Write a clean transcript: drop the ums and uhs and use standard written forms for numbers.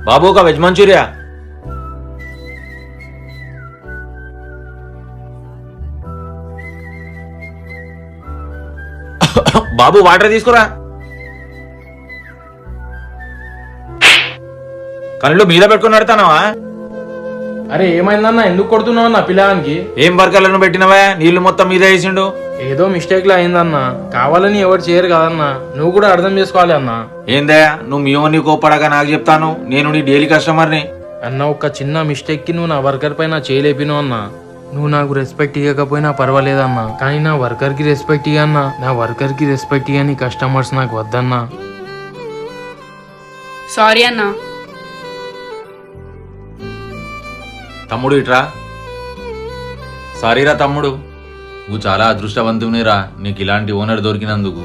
బాబు ఒక veg Manchuria. బాబు water తీసుకురా. కళ్ళు మీద పెట్టుకుని నడతానవా? అరే ఏమైందన్నా, ఎందుకు కొడుతున్నావు అన్న పిల్లానికి? ఏం బర్కర్లను పెట్టినవా? నీళ్లు మొత్తం మీద వేసిండు. ఏదో మిస్టేక్ లో అయిందన్నా, కావాలని ఎవరు చేయరు కదన్నా, నువ్వు కూడా అర్థం చేసుకోవాలి అన్నా. ఏందా నువ్వు మీ ఓన్ని కోపడగా నాకు చెప్తాను, నేను నీ డైలీ కస్టమర్ని. అన్న ఒక చిన్న మిస్టేక్ కి నువ్వు నా వర్కర్ పైన చేయలేపినావు అన్నా. నువ్వు నాకు రెస్పెక్ట్ ఇవ్వకపోయినా పర్వాలేదన్నా, కానీ నా వర్కర్ కి రెస్పెక్ట్ ఇవ్వన్నా. నా వర్కర్ కి రెస్పెక్ట్ ఇవ్వని కస్టమర్స్ నాకు వద్దన్నా. సారీ అన్నా. తమ్ముడు ఇట్రా. సారీరా తమ్ముడు, నువ్వు చాలా అదృష్టవంతునిరా, నీకు ఇలాంటి ఓనర్ దొరికినందుకు.